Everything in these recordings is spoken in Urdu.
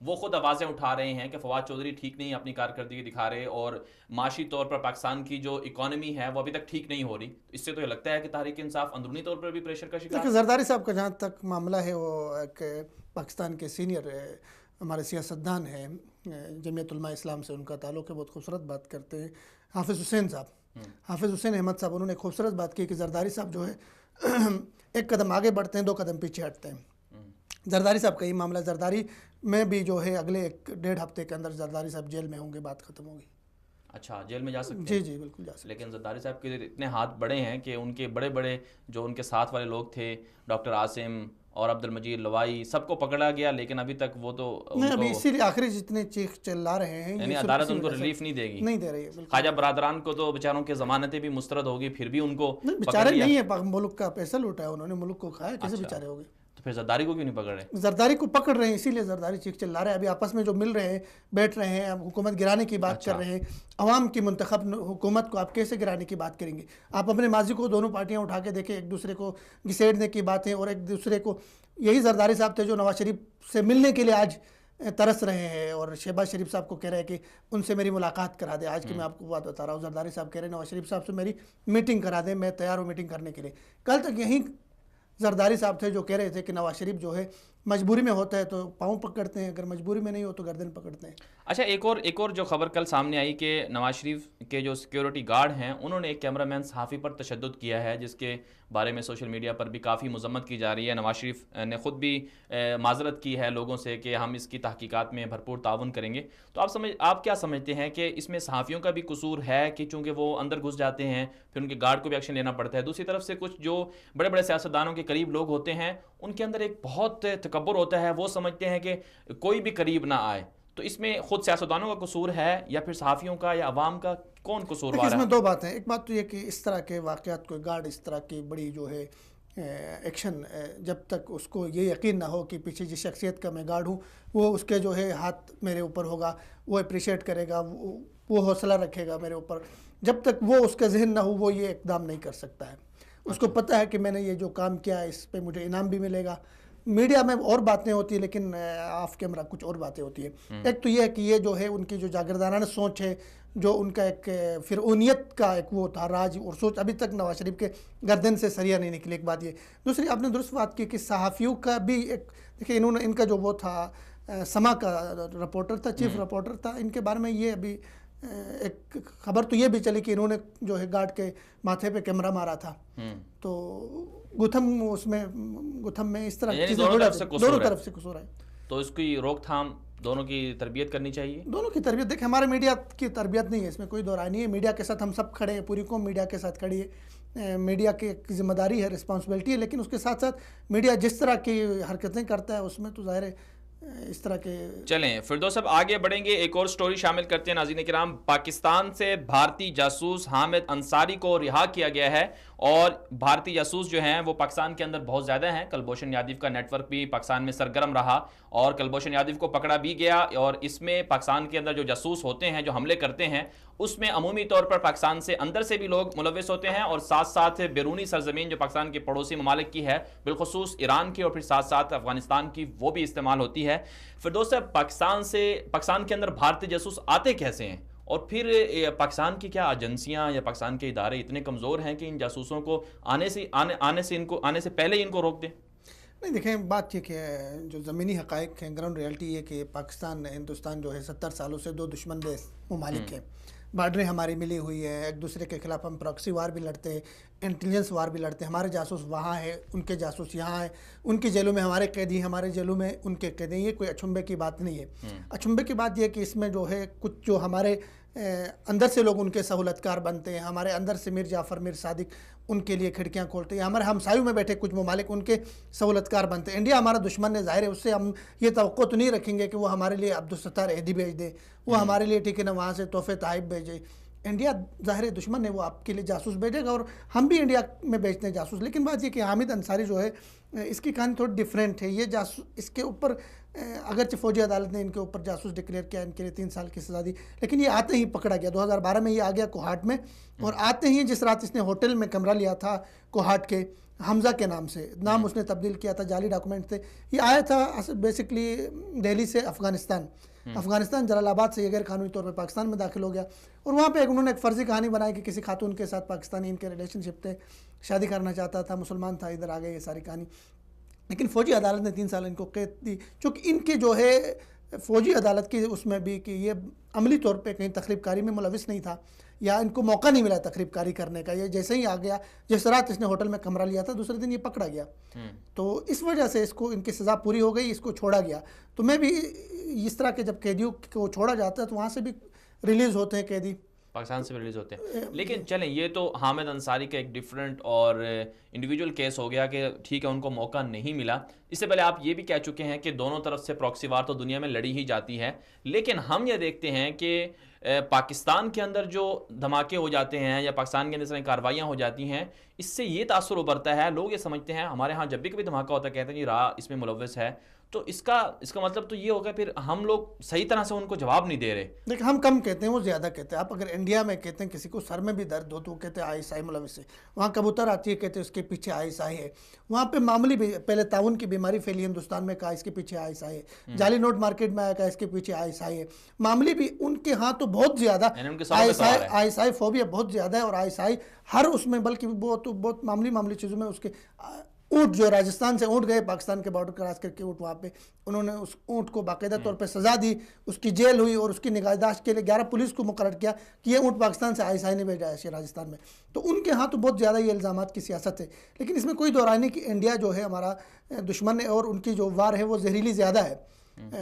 وہ خود آوازیں اٹھا رہے ہیں کہ فواد چودھری ٹھیک نہیں اپنی کارکردگی دکھا رہے اور معاشی طور پر پاکستان کی جو اکانومی ہے وہ ابھی تک ٹھیک نہیں ہو رہی. اس سے تو یہ لگتا ہے کہ تحریک انصاف اندرونی طور پر بھی پریشر کا شکار. دیکھیں زرداری صاحب کا جہاں تک معاملہ ہے وہ ایک پاکستان کے سینئر ہمارے سیاستدان ہیں, جمعیت علماء اسلام سے ان کا تعلق ہے, بہت خوبصورت بات کرتے ہیں. حافظ حسین صاحب, حافظ حسین احمد صاحب, انہوں نے خوبصورت بات کی کہ زرداری صاحب جو ہے ایک قدم آگے بڑھتے ہیں, 2 قدم پیچھے ہٹتے ہیں. زرداری صاحب کا یہ معاملہ, زرداری میں بھی جو ہے اگلے 1-1.5 ہفتے کے اندر زرداری صاحب جیل میں ہوں گے, بات ختم ہوگی. اچھا, جیل میں جا سکتے ہیں؟ جی جی بالکل جا سکتے ہیں. لیکن زرداری صاحب کے اتنے ہاتھ بڑے ہیں کہ ان کے بڑے بڑے جو ان کے ساتھ والے لوگ تھے, ڈاکٹر عاصم اور عبد المجید لوائی, سب کو پکڑا گیا, لیکن ابھی تک وہ تو نہیں, ابھی اسی لیے آخری جتنے چیخ چلا رہے ہیں, یعنی عدالت ان کو ریلیف نہیں دے گی, نہیں دے رہی ہے. خواجہ برادران کو تو بیچاروں کے ضمانتیں بھی مسترد ہوگی, پھر بھی ان کو بیچارے نہیں ہے, ملک کا پیسہ لوٹا ہے انہوں نے, ملک کو کھایا, کیسے بیچارے ہو گئے؟ تو پھر زرداری کو کیوں نہیں پکڑ رہے؟ زرداری کو پکڑ رہے ہیں, اسی لیے زرداری چیخ چلا رہے ہیں. ابھی آپس میں جو مل رہے ہیں, بیٹھ رہے ہیں, حکومت گرانے کی بات کر رہے ہیں. عوام کی منتخب حکومت کو آپ کیسے گرانے کی بات کریں گے؟ آپ اپنے ماضی کو دونوں پارٹیاں اٹھا کے دیکھیں, ایک دوسرے کو گھسیٹنے کی باتیں, اور ایک دوسرے کو, یہی زرداری صاحب تھے جو نواز شریف سے ملنے کے لیے آج ترس رہے ہیں, اور شہباز شریف صاحب کو کہہ رہے ہیں کہ ان سے میری ملاقات کرا دیں. آج کی میں آپ کو بات بتا رہا ہوں, زرداری صاحب کہہ رہے ہیں نواز شریف صاحب سے میری میٹنگ کرا دیں, میں تیار ہوں میٹنگ کرنے کے لیے. کل تک یہی زرداری صاحب تھے جو کہہ رہے تھے کہ نواز شریف جو ہے مجبوری میں ہوتا ہے تو پاؤں پکڑتے ہیں, اگر مجبوری میں نہیں ہو تو گردن پکڑتے ہیں. اچھا, ایک اور جو خبر کل سامنے آئی کہ نواز شریف کے جو سیکیورٹی گارڈ ہیں انہوں نے ایک کیمرہ مین صحافی پر تشدد کیا ہے, جس کے بارے میں سوشل میڈیا پر بھی کافی مذمت کی جا رہی ہے. نواز شریف نے خود بھی معذرت کی ہے لوگوں سے کہ ہم اس کی تحقیقات میں بھرپور تعاون کریں گے. تو آپ کیا سمجھتے ہیں کہ اس میں صحافیوں کا بھی قصور ہے کہ چونکہ وہ اندر گھس جاتے ہیں پھر ان کے گارڈ کو بھی ایکشن لینا پڑتا ہے, دوسری طرف سے کچھ جو بڑے بڑے سیاستدانوں کے قریب لوگ ہوتے ہیں ان کے اندر ایک بہت تکبر ہوتا ہے, وہ سمجھتے ہیں کہ کوئی بھی قریب نہ آئے. تو اس میں خود سیاستدانوں کا قصور ہے یا پھر صحافیوں کا یا عوام کا, کون قصوروار ہے؟ اس میں 2 باتیں ہیں. ایک بات تو یہ کہ اس طرح کے واقعات, کوئی گارڈ اس طرح کی بڑی جو ہے ایکشن, جب تک اس کو یہ یقین نہ ہو کہ پیچھے جس شخصیت کا میں گارڈ ہوں وہ اس کے جو ہے ہاتھ میرے اوپر ہوگا, وہ اپریشیٹ کرے گا, وہ حوصلہ رکھے گا میرے اوپر, جب تک وہ اس کا ذہن نہ ہو وہ یہ اقدام نہیں کر سکتا ہے. اس کو پتہ ہے کہ میں نے یہ جو کام کیا اس پہ مجھے انعام بھی ملے گا. میڈیا میں اور باتیں ہوتی ہیں لیکن آف کیمرہ کچھ اور باتیں ہوتی ہیں. ایک تو یہ ہے کہ یہ جو ہے ان کی جو جاگردانہ سوچ ہے, جو ان کا ایک فرعونیت کا ایک وہ تھا راج اور سوچ, ابھی تک نواز شریف کے گردن سے سریا نہیں نکلی. ایک بات یہ. دوسری آپ نے درست بات کی کہ صحافیوں کا بھی ایک, دیکھیں انہوں نے, ان کا جو وہ تھا سما کا رپورٹر تھا, چیف رپورٹر تھا, ان کے بارے میں یہ ابھی ایک خبر تو یہ بھی چلی کہ انہوں نے جو ہے گارڈ کے ماتھے پہ کیمرہ مارا تھا. تو گتھم میں اس طرح چیزیں دونوں طرف سے قصور ہے. تو اس کی روک تھام دونوں کی تربیت کرنی چاہیے. دونوں کی تربیت, دیکھیں ہمارے میڈیا کی تربیت نہیں ہے, اس میں کوئی دو رائے نہیں ہے. میڈیا کے ساتھ ہم سب کھڑے ہیں, پوری قوم میڈیا کے ساتھ کھڑی ہے. میڈیا کی ایک ذمہ داری ہے, رسپانسبلٹی ہے, لیکن اس کے ساتھ ساتھ میڈیا جس طرح کی حرکتیں کرتا ہے اس میں تو ظاہر ہے اس طرح کے. چلیں فردوس صاحب آگے بڑھیں گے, ایک اور سٹوری شامل کرتے ہیں. ناظرین کرام, پاکستان سے بھارتی جاسوس حامد انصاری کو رہا کیا گیا ہے, اور بھارتی جاسوس جو ہیں وہ پاکستان کے اندر بہت زیادہ ہیں. کلبھوشن یادیو کا نیٹ ورک بھی پاکستان میں سرگرم رہا اور کلبھوشن یادیو کو پکڑا بھی گیا, اور اس میں پاکستان کے اندر جو جاسوس ہوتے ہیں جو حملے کرتے ہیں اس میں عمومی طور پر پاکستان سے اندر سے بھی لوگ ملوث ہوتے ہیں, اور ساتھ ساتھ بیرونی سرزمین جو پاکستان کے پڑوسی ممالک کی ہے, بالخصوص ایران کی اور پھر ساتھ ساتھ افغانستان کی, وہ بھی استعمال ہوتی ہے. فردوس صاحب, پاکستان کے اندر بھارتی جاسوس آتے کیسے ہیں, اور پھر پاکستان کی کیا ایجنسیاں یا پاکستان کے ادارے اتنے کمزور ہیں کہ ان جاسوسوں کو آنے سے پہلے ہی ان کو روک دیں؟ نہیں, دیکھیں بات یہ کہ جو زمینی حقائق ہیں, گراؤنڈ ریالٹی یہ کہ پاکستان ہندوستان جو ہے 70 سالوں سے 2 دشمن دیش ممالک ہیں. بارڈریں ہماری ملی ہوئی ہیں, ایک دوسرے کے خلاف ہم پراکسی وار بھی لڑتے ہیں, انٹیلیجنس وار بھی لڑتے ہیں. ہمارے جاسوس وہاں ہیں, ان کے جاسوس یہاں ہیں, ان کی جیلوں میں ہمارے قیدی, ہمارے جیلوں میں ان کے قیدی. یہ کوئی اچھمبے کی بات نہیں ہے. اچھمبے کی بات یہ کہ اس میں جو ہے کچھ جو ہمارے اندر سے لوگ ان کے سہولت کار بنتے ہیں, ہمارے اندر سے میر جعفر, میر صادق ان کے لیے کھڑکیاں کھولتے ہیں, ہمارے ہمسایوں میں بیٹھے کچھ ممالک ان کے سہولت کار بنتے ہیں. انڈیا ہمارا دشمن ہے, ظاہر ہے, اس سے ہم یہ توقع تو نہیں رکھیں گے کہ وہ ہمارے لیے عبدالستار ایدھی بھیج دے, وہ ہمارے لیے ٹھیک ہے نا وہاں سے تحفے تحائف بھیجے. انڈیا ظاہر دشمن ہے, وہ آپ کے لیے جاسوس بھیجے گا, اور ہم بھی انڈیا میں بیچتے ہیں جاسوس. لیکن بات یہ کہ حامد انصاری جو ہے اس کی کہانی تھوڑی ڈیفرنٹ ہے. یہ جاسوس, اس کے اوپر اگرچہ فوجی عدالت نے ان کے اوپر جاسوس ڈکلیئر کیا, ان کے لیے 3 سال کی سزا دی, لیکن یہ آتے ہی پکڑا گیا. 2012 میں یہ آ گیا کوہاٹ میں, اور آتے ہی جس رات اس نے ہوٹل میں کمرہ لیا تھا کوہاٹ کے, حمزہ کے نام سے نام اس نے تبدیل کیا تھا، جعلی ڈاکومنٹ تھے. یہ آیا تھا بیسکلی دہلی سے افغانستان جلال آباد سے یہ غیر قانونی طور پہ پاکستان میں داخل ہو گیا، اور وہاں پہ انہوں نے ایک فرضی کہانی بنائی کہ کسی خاتون کے ساتھ پاکستانی ان کے ریلیشن شپ تھے، شادی کرنا چاہتا تھا، مسلمان تھا، ادھر آ گئے، یہ ساری کہانی. لیکن فوجی عدالت نے 3 سال ان کو قید دی، چونکہ ان کے جو ہے فوجی عدالت کی اس میں بھی کہ یہ عملی طور پہ کہیں تخریب کاری میں ملوث نہیں تھا، یا ان کو موقع نہیں ملا تخریب کاری کرنے کا. یہ جیسے ہی آ گیا، جس رات اس نے ہوٹل میں کمرہ لیا تھا دوسرے دن یہ پکڑا گیا، تو اس وجہ سے اس کو ان کی سزا پوری ہو گئی، اس کو چھوڑا گیا. تو میں بھی اس طرح کے جب قیدیوں کو چھوڑا جاتا ہے تو وہاں سے بھی ریلیز ہوتے ہیں قیدی، پاکستان سے ریلیز ہوتے ہیں. لیکن چلیں یہ تو حامد انصاری کا ایک ڈیفرنٹ اور انڈیویجول کیس ہو گیا کہ ٹھیک ہے ان کو موقع نہیں ملا. اس سے پہلے آپ یہ بھی کہہ چکے ہیں کہ دونوں طرف سے پراکسی وار تو دنیا میں لڑی ہی جاتی ہے، لیکن ہم یہ دیکھتے ہیں کہ پاکستان کے اندر جو دھماکے ہو جاتے ہیں یا پاکستان کے اندر اس طرح کارروائیاں ہو جاتی ہیں، اس سے یہ تاثر ابھرتا ہے، لوگ یہ سمجھتے ہیں ہمارے ہاں جب بھی کبھی دھماکہ ہوتا ہے کہتے ہیں جی راہ اس میں ملوث ہے، تو اس کا مطلب تو یہ ہوگا پھر ہم لوگ صحیح طرح سے ان کو جواب نہیں دے رہے. دیکھ ہم کم کہتے ہیں، وہ زیادہ کہتے ہیں. آپ اگر انڈیا میں کہتے ہیں کسی کو سر میں بھی درد ہو تو وہ کہتے ہیں ISI ملوث ہے. وہاں کبوتر آتی ہے کہتے ہیں اس کے پیچھے ISI ہے. وہاں پہ معمولی بھی پہلے تعاون کی بیماری پھیلی ہندوستان میں، کہا اس کے پیچھے ISI ہے. جعلی نوٹ مارکیٹ میں آیا، کہا اس کے پیچھے ISI ہے. معمولی بھی ان کے ہاں تو بہت زیادہ ISI فوبیا بہت زیادہ ہے، اور ISI ہر اس میں بلکہ بہت معمولی چیزوں میں. اس کے اونٹ جو راجستھان سے اونٹ گئے پاکستان کے بارڈر کراس کر کے اونٹ، وہاں پہ انہوں نے اس اونٹ کو باقاعدہ طور پہ سزا دی، اس کی جیل ہوئی، اور اس کی نگہداشت کے لیے 11 پولیس کو مقرر کیا کہ یہ اونٹ پاکستان سے ISI نے بھیجا ہے راجستھان میں. تو ان کے ہاں تو بہت زیادہ یہ الزامات کی سیاست ہے. لیکن اس میں کوئی دو رائے نہیں کہ انڈیا جو ہے ہمارا دشمن ہے، اور ان کی جو وار ہے وہ زہریلی زیادہ ہے.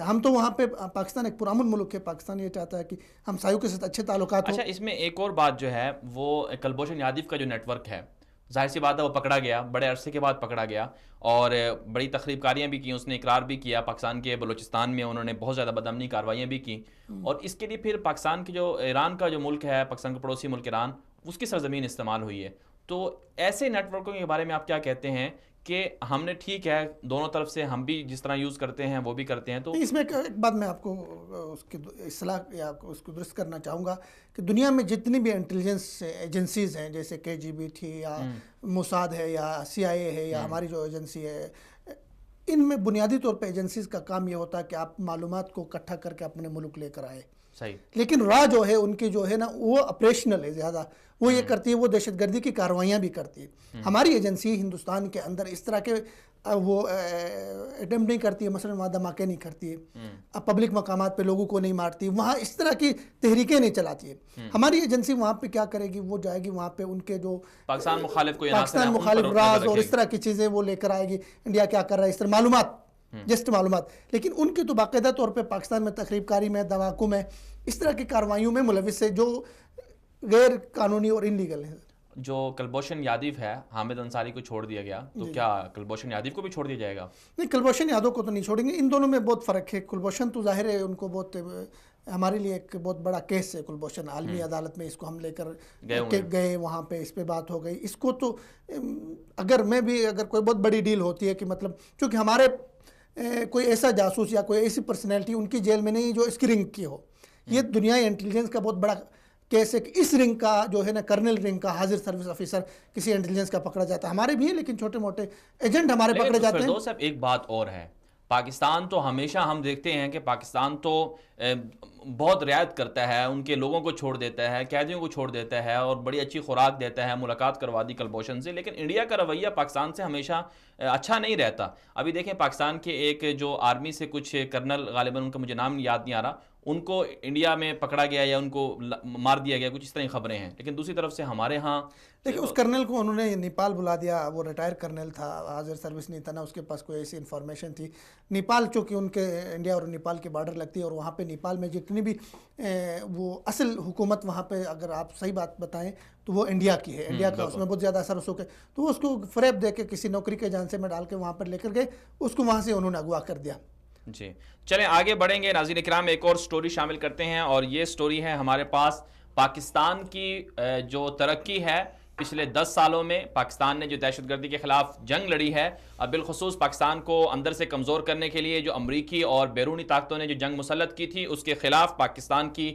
ہم تو وہاں پہ پاکستان ایک پرامن ملک ہے، پاکستان یہ چاہتا ہے کہ ہمسایوں کے ساتھ اچھے تعلقات ہوں. اچھا، اس میں ایک اور بات جو ہے وہ کلبھوشن یادیو کا جو نیٹ ورک ہے، ظاہر سی بات ہے وہ پکڑا گیا، بڑے عرصے کے بعد پکڑا گیا، اور بڑی تخریب کاریاں بھی کی، اس نے اقرار بھی کیا. پاکستان کے بلوچستان میں انہوں نے بہت زیادہ بدامنی کارروائیاں بھی کی، اور اس کے لیے پھر پاکستان کی جو ایران کا جو ملک ہے، پاکستان کا پڑوسی ملک ایران، اس کی سرزمین استعمال ہوئی ہے. تو ایسے نیٹ ورکوں کے بارے میں آپ کیا کہتے ہیں کہ ہم نے ٹھیک ہے دونوں طرف سے ہم بھی جس طرح یوز کرتے ہیں وہ بھی کرتے ہیں؟ تو اس میں ایک بات میں آپ کو اس کی اصلاح یا اس کو درست کرنا چاہوں گا کہ دنیا میں جتنی بھی انٹیلیجنس ایجنسیز ہیں، جیسے KGB تھی، یا موساد ہے، یا CIA ہے، یا ہماری جو ایجنسی ہے، ان میں بنیادی طور پہ ایجنسیز کا کام یہ ہوتا ہے کہ آپ معلومات کو اکٹھا کر کے اپنے ملک لے کر آئے. صحیح. لیکن راہ جو ہے ان کی جو ہے نا وہ آپریشنل ہے زیادہ، وہ یہ کرتی ہے، وہ دہشت گردی کی کارروائیاں بھی کرتی ہے. ہماری ایجنسی ہندوستان کے اندر اس طرح کے وہ اٹیمپٹ نہیں کرتی ہے، مثلا وہاں دھماکے نہیں کرتی ہے، پبلک مقامات پہ لوگوں کو نہیں مارتی، وہاں اس طرح کی تحریکیں نہیں چلاتی ہے. ہماری ایجنسی وہاں پہ کیا کرے گی، وہ جائے گی وہاں پہ ان کے جو پاکستان مخالف راز اور اس طرح کی چیزیں وہ لے کر آئے گی. انڈیا کیا کر رہا ہے، اس طرح معلومات. لیکن ان کی تو باقاعدہ طور پہ پاکستان میں تخریب کاری میں، دھماکوں میں، اس طرح کی کارروائیوں میں ملوث ہے جو غیر قانونی اور انلیگل ہے. جو کلبھوشن یادیو ہے، حامد انصاری کو چھوڑ دیا گیا، تو کیا کلبھوشن یادیو کو بھی چھوڑ دیا جائے گا؟ نہیں، کلبھوشن یادیو کو تو نہیں چھوڑیں گے. ان دونوں میں بہت فرق ہے. کلبھوشن تو ظاہر ہے ان کو بہت، ہمارے لیے ایک بہت بڑا کیس ہے کلبھوشن، عالمی عدالت میں اس کو ہم لے کر گئے، وہاں پہ اس پہ بات ہو گئی. اس کو تو اگر کوئی بہت بڑی ڈیل ہوتی ہے کہ مطلب چونکہ ہمارے کوئی ایسا جاسوس یا کوئی ایسی پرسنالٹی ان کی جیل میں نہیں جو اس کی رنگ کی ہو. یہ دنیای انٹیلیجنس کا بہت بڑا کیس ہے کہ اس رنگ کا جو ہے نا، کرنل رنگ کا حاضر سروس آفیسر کسی انٹیلیجنس کا پکڑا جاتا ہے. ہمارے بھی ہیں لیکن چھوٹے موٹے ایجنٹ ہمارے پکڑے جاتے ہیں. صاحب ایک بات اور ہے، پاکستان تو ہمیشہ ہم دیکھتے ہیں کہ پاکستان تو بہت رعایت کرتا ہے، ان کے لوگوں کو چھوڑ دیتا ہے، قیدیوں کو چھوڑ دیتا ہے، اور بڑی اچھی خوراک دیتا ہے. ملاقات کروا دی کلبھوشن سے. لیکن انڈیا کا رویہ پاکستان سے ہمیشہ اچھا نہیں رہتا. ابھی دیکھیں پاکستان کے ایک جو آرمی سے کچھ کرنل، غالباً ان کا مجھے نام یاد نہیں آ رہا، ان کو انڈیا میں پکڑا گیا یا ان کو مار دیا گیا، کچھ اس طرح کی خبریں ہیں. لیکن دوسری طرف سے ہمارے ہاں دیکھیں اس کرنل کو انہوں نے نیپال بلا دیا. وہ ریٹائر کرنل تھا، حاضر سروس نہیں تھا نا، اس کے پاس کوئی ایسی انفارمیشن تھی. نیپال چونکہ ان کے انڈیا اور نیپال کی بارڈر لگتی ہے، اور وہاں پہ نیپال میں جتنی بھی وہ اصل حکومت وہاں پہ اگر آپ صحیح بات بتائیں تو وہ انڈیا کی ہے. انڈیا کا اس میں بہت زیادہ اثر رسوخ ہے. تو وہ اس کو فریب دے کے کسی نوکری کے جانسے میں ڈال کے وہاں پر لے کر گئے، اس کو وہاں سے انہوں نے اغوا کر دیا. جی چلیں آگے بڑھیں گے. ناظرین کرام ایک اور سٹوری شامل کرتے ہیں، اور یہ سٹوری ہے ہمارے پاس پاکستان کی جو ترقی ہے پچھلے 10 سالوں میں. پاکستان نے جو دہشت گردی کے خلاف جنگ لڑی ہے، بالخصوص پاکستان کو اندر سے کمزور کرنے کے لیے جو امریکی اور بیرونی طاقتوں نے جو جنگ مسلط کی تھی، اس کے خلاف پاکستان کی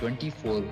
24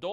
2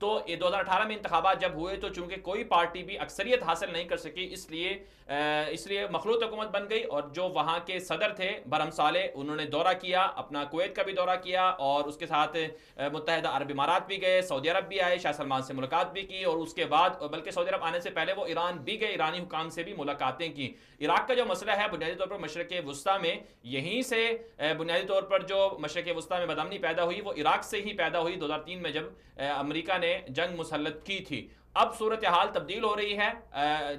تو یہ 2018 میں انتخابات جب ہوئے تو چونکہ کوئی پارٹی بھی اکثریت حاصل نہیں کر سکی، اس لیے مخلوط حکومت بن گئی، اور جو وہاں کے صدر تھے برہم صالح، انہوں نے دورہ کیا، اپنا کویت کا بھی دورہ کیا، اور اس کے ساتھ متحدہ عرب امارات بھی گئے، سعودی عرب بھی آئے، شاہ سلمان سے ملاقات بھی کی، اور اس کے بعد بلکہ سعودی عرب آنے سے پہلے وہ ایران بھی گئے، ایرانی حکام سے بھی ملاقاتیں کی۔ عراق کا جو مسئلہ ہے بنیادی طور پر مشرق وسطیٰ میں، یہیں سے بنیادی طور پر جو مشرق وسطیٰ میں بدامنی پیدا ہوئی وہ عراق سے ہی پیدا ہوئی 2003 میں، جب امریکہ نے جنگ مسلط کی تھی۔ اب صورتحال تبدیل ہو رہی ہے،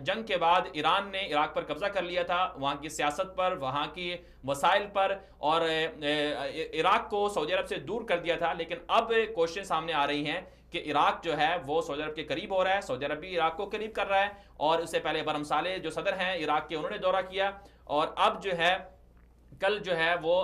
جنگ کے بعد ایران نے عراق پر قبضہ کر لیا تھا، وہاں کی سیاست پر، وہاں کی وسائل پر، اور عراق کو سعودی عرب سے دور کر دیا تھا، لیکن اب کوششیں سامنے آ رہی ہیں کہ عراق جو ہے وہ سعودی عرب کے قریب ہو رہا ہے، سعودی عرب بھی عراق کو قریب کر رہا ہے، اور اس سے پہلے برہم صالح جو صدر ہیں عراق کے، انہوں نے دورہ کیا، اور اب جو ہے کل جو ہے وہ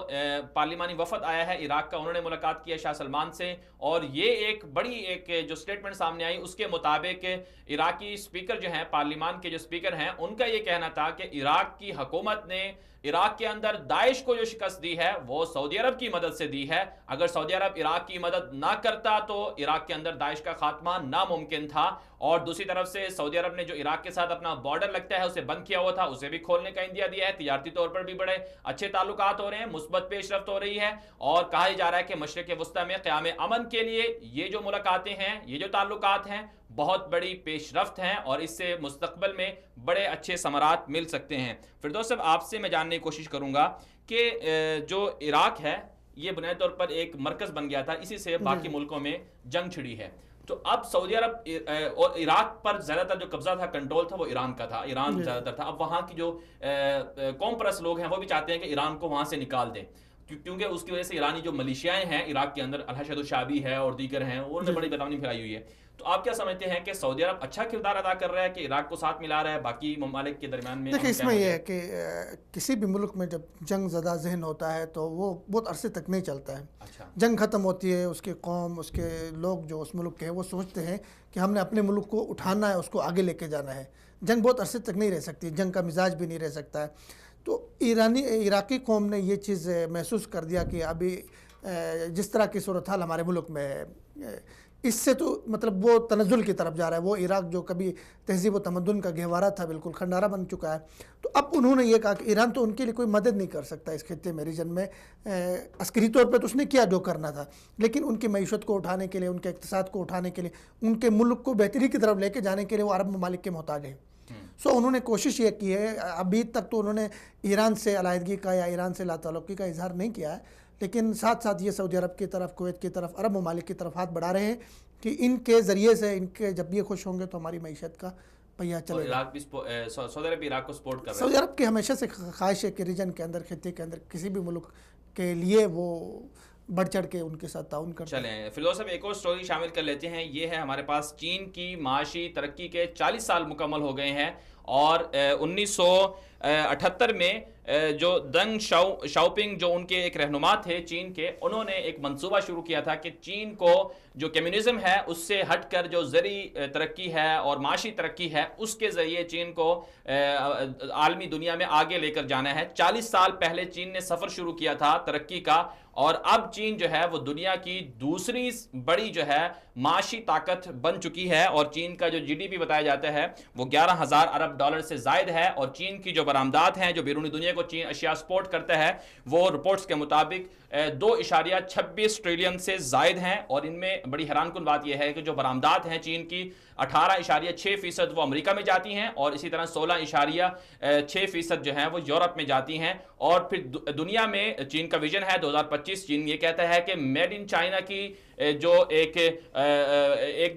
پارلیمانی وفد آیا ہے عراق کا، انہوں نے ملاقات کیا شاہ سلمان سے، اور یہ ایک بڑی ایک جو سٹیٹمنٹ سامنے آئی اس کے مطابق عراقی سپیکر جو ہیں، پارلیمان کے جو سپیکر ہیں، ان کا یہ کہنا تھا کہ عراق کی حکومت نے عراق کے اندر داعش کو جو شکست دی ہے وہ سعودی عرب کی مدد سے دی ہے، اگر سعودی عرب عراق کی مدد نہ کرتا تو عراق کے اندر داعش کا خاتمہ ناممکن تھا، اور دوسری طرف سے سعودی عرب نے جو عراق کے ساتھ اپنا بارڈر لگتا ہے اسے بند کیا ہوا تھا، اسے بھی کھولنے کا اندیا دیا ہے، تجارتی طور پر بھی بڑے اچھے تعلقات ہو رہے ہیں، مثبت پیش رفت ہو رہی ہے، اور کہا جا رہا ہے کہ مشرق وسطیٰ میں قیام امن کے لیے یہ جو ملاقاتیں ہیں، یہ جو تعلقات ہیں، بہت بڑی پیش رفت ہیں، اور اس سے مستقبل میں بڑے اچھے ثمرات مل سکتے ہیں۔ فردوس صاحب، آپ سے میں جاننے کی کوشش کروں گا کہ جو عراق ہے یہ بنیادی طور پر ایک مرکز بن گیا تھا، اسی سے باقی ملکوں میں جنگ چھڑی ہے، تو اب سعودی عرب اور عراق پر زیادہ تر جو قبضہ تھا، کنٹرول تھا، وہ ایران کا تھا، ایران زیادہ تر تھا۔ اب وہاں کی جو قوم پرست لوگ ہیں وہ بھی چاہتے ہیں کہ ایران کو وہاں سے نکال دیں، کیونکہ اس کی وجہ سے ایرانی جو ملیشیائیں ہیں عراق کے اندر، الحشد الشعبی ہے اور دیگر ہیں، انہوں نے بڑی بدامنی پھیلائی ہوئی ہے، تو آپ کیا سمجھتے ہیں کہ سعودی عرب اچھا کردار ادا کر رہا ہے کہ عراق کو ساتھ ملا رہا ہے باقی ممالک کے درمیان میں؟ دیکھیں، اس میں یہ ہے کہ کسی بھی ملک میں جب جنگ زدہ ذہن ہوتا ہے تو وہ بہت عرصے تک نہیں چلتا ہے۔ اچھا، جنگ ختم ہوتی ہے، اس کی قوم، اس کے لوگ جو اس ملک کے ہیں وہ سوچتے ہیں کہ ہم نے اپنے ملک کو اٹھانا ہے، اس کو آگے لے کے جانا ہے۔ جنگ بہت عرصے تک نہیں رہ سکتی، جنگ کا مزاج بھی نہیں رہ سکتا ہے۔ تو عراقی قوم نے یہ چیز محسوس کر دیا کہ ابھی جس طرح کی صورتحال ہمارے ملک میں ہے، اس سے تو مطلب وہ تنزل کی طرف جا رہا ہے، وہ عراق جو کبھی تہذیب و تمدن کا گہوارہ تھا بالکل کھنڈارا بن چکا ہے۔ تو اب انہوں نے یہ کہا کہ ایران تو ان کے لیے کوئی مدد نہیں کر سکتا اس خطے میں، ریجن میں، عسکری طور پہ تو اس نے کیا جو کرنا تھا، لیکن ان کی معیشت کو اٹھانے کے لیے، ان کے اقتصاد کو اٹھانے کے لیے، ان کے ملک کو بہتری کی طرف لے کے جانے کے لیے وہ عرب ممالک کے محتاج ہیں۔ انہوں نے کوشش یہ کی ہے، ابھی تک تو انہوں نے ایران سے علیحدگی کا یا ایران سے لا تعلقی کا اظہار نہیں کیا ہے، لیکن ساتھ ساتھ یہ سعودی عرب کی طرف، کویت کی طرف، عرب ممالک کی طرف ہاتھ بڑھا رہے ہیں کہ ان کے ذریعے سے، ان کے جب یہ خوش ہوں گے تو ہماری معیشت کا پہیہ چلے گا۔ سعودی عرب عراق کو سپورٹ کر رہا ہے۔ سعودی عرب کی ہمیشہ سے خواہش ہے کہ ریجن کے اندر، خطے کے اندر کسی بھی ملک کے لیے وہ بڑھ چڑھ کے ان کے ساتھ تعاون کرتے ہیں۔ چلیں فردوس صاحب، ایک اور سٹوری شامل کر لیتے ہیں، یہ ہے ہمارے پاس چین کی معاشی ترقی کے 40 سال مکمل ہو گئے ہیں، اور 1978 میں جو دنگ شاؤپنگ جو ان کے ایک رہنما تھے چین کے، انہوں نے ایک منصوبہ شروع کیا تھا کہ چین کو جو کمیونزم ہے اس سے ہٹ کر جو زرعی ترقی ہے اور معاشی ترقی ہے، اس کے ذریعے چین کو عالمی دنیا میں آگے لے کر جانا ہے۔ 40 سال پہلے چین نے سفر شروع کیا تھا ترقی کا، اور اب چین جو ہے وہ دنیا کی دوسری بڑی جو ہے معاشی طاقت بن چکی ہے، اور چین کا جو جی ڈی پی بتایا جاتا ہے وہ 11,000 ارب ڈالر سے زائد ہے، اور چین کی جو برآمدات ہیں، جو بیرونی دنیا کو چین اشیاء سپورٹ کرتا ہے، وہ رپورٹس کے مطابق 2.26 ٹریلین سے زائد ہیں، اور ان میں بڑی حیران کن بات یہ ہے کہ جو برآمدات ہیں چین کی 18.6% وہ امریکہ میں جاتی ہیں، اور اسی طرح 16.6% جو ہیں وہ یورپ میں جاتی ہیں، اور پھر دنیا میں چین کا ویژن ہے 2025، چین یہ کہتا ہے کہ میڈ ان چائنا کی جو ایک